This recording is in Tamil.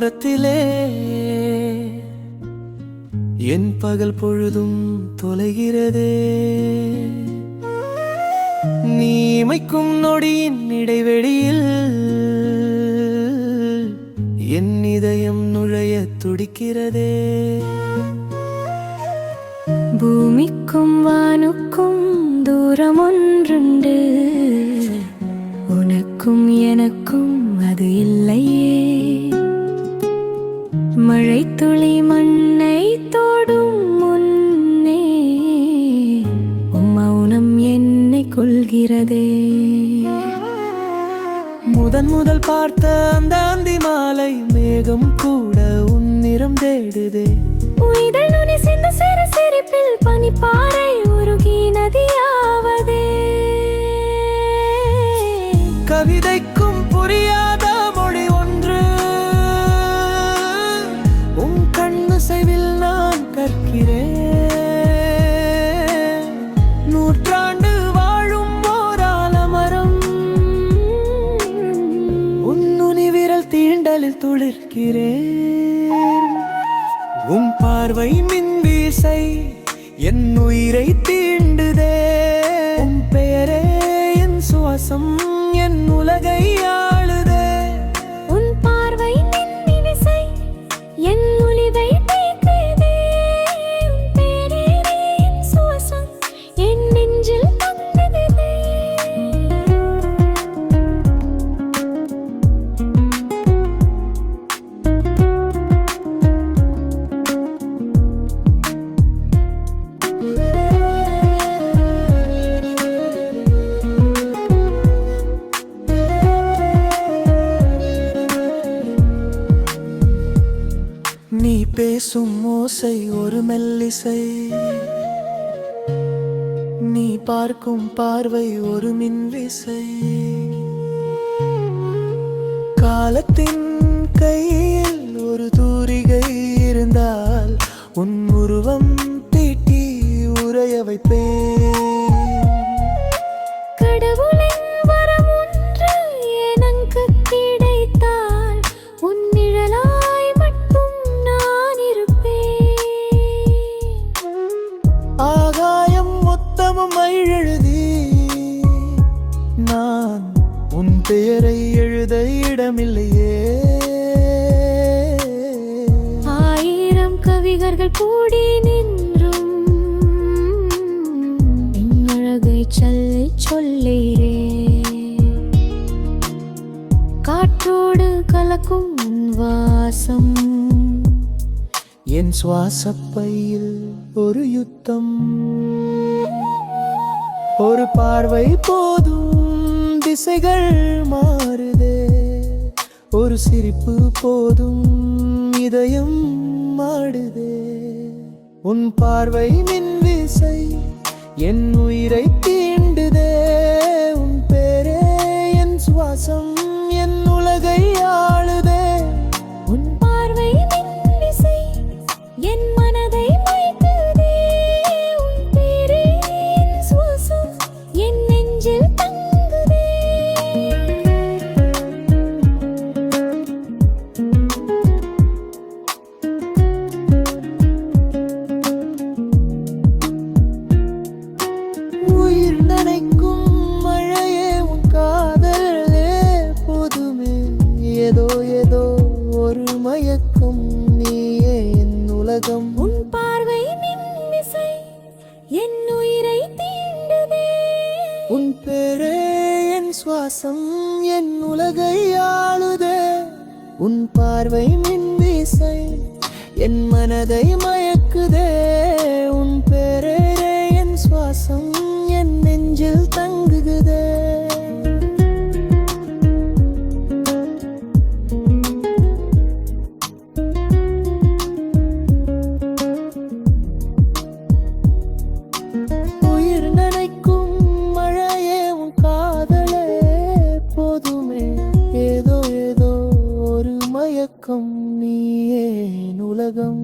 ஓரத்திலே என் பகல் பொழுதும் தொலைகிறதே. நீ இமைக்கும் நொடியின் இடைவெளியில் என் இதயம் நுழைய துடிக்கிறதே. பூமிக்கும் வானுக்கும் தூரம் ஒன்றுண்டு, உனக்கும் எனக்கும் அது இல்லையே. மழை துளி மண்ணை தோடும் முன்னே உன் மௌனம் என்னை கொள்கிறதே. முதல் பார்த்த அந்த அந்தி மாலை மேகம் கூட உன் நிறம் தேடுதே. உயிர்கள் நுனி சிந்த சிறு சிரிப்பில் பனிப்பாறை உருகி நதியாவதே. கவிதைக்கும் புரியாத மொழி ஒன்று உன் கண்ணசைவில் நான் கற்கிறேன். நூற்றாண்டு வாழும் ஓராலமரம் உன் நுனி விரல் தீண்டலில் துளிர்க்கிறேன். உன் பார்வை மின்வீசை என் உயிரை தீண்டுதே. உன் பெயரே என் சுவாசம் என் உலகை ஆளுதே. உன் பார்வை மின்விசை என் ஒளிவை தேய்க்குதே. உன் பெயரே என் சுவாசம் என் நெஞ்சில் தங்குதே. நீ பேசும் ஓசை ஒரு மெல்லிசை, நீ பார்க்கும் பார்வை ஒரு மின்விசை. காலத்தின் கையில் ஒரு தூரிகை இருந்தால் உன் உருவம் தீட்டி உரைய வைப்பேன். கடவுளின் வரம் ஒன்று எனக்கு கிடைத்தால் உன் நிழலாய் மட்டும் நான் இருப்பேன். ஆகாயம் மொத்தமும் எழுதி நான் உன் பெயரை எழுத இடமில்லையே. ஆயிரம் கவிஞர்கள் கூடி நின்றும் என் அழகை சொல்லீரே. காற்றோடு கலக்கும் உன் வாசம் என் சுவாசப்பையில் ஒரு யுத்தம். ஒரு பார்வை போதும் திசைகள் மாறுதே. ஒரு சிரிப்பு போதும் இதயம் மாடுதே. உன் பார்வை மின்விசை என் உயிரை தீண்டுதே. உன் பேரே என் சுவாசம் என் உலகை ஆளுதே. உன் பார்வை மின்விசை என் மனதை மயக்குதே. உன் பேரே என் சுவாசம் என் நெஞ்சில் தங்குதே. உயிர் நனைக்கும் மழையே உன் காதலே போதுமே. ஏதோ ஏதோ ஒரு மயக்கம் நீயே என் உலகம். உன் பார்வை மின்விசை என் உயிரை தீண்டுதே. உன் பேரே என் சுவாசம் என் உலகை ஆளுதே. உன் பார்வை மின்விசை என் மனதை மயக்குதே. உன் பேரே என் சுவாசம் என் நெஞ்சில் தங்குகுதே. உயிர் நனைக்கும் மழையே உன் காதலே போதுமே. ஏதோ ஏதோ ஒரு மயக்கம் நீயே என் உலகம்.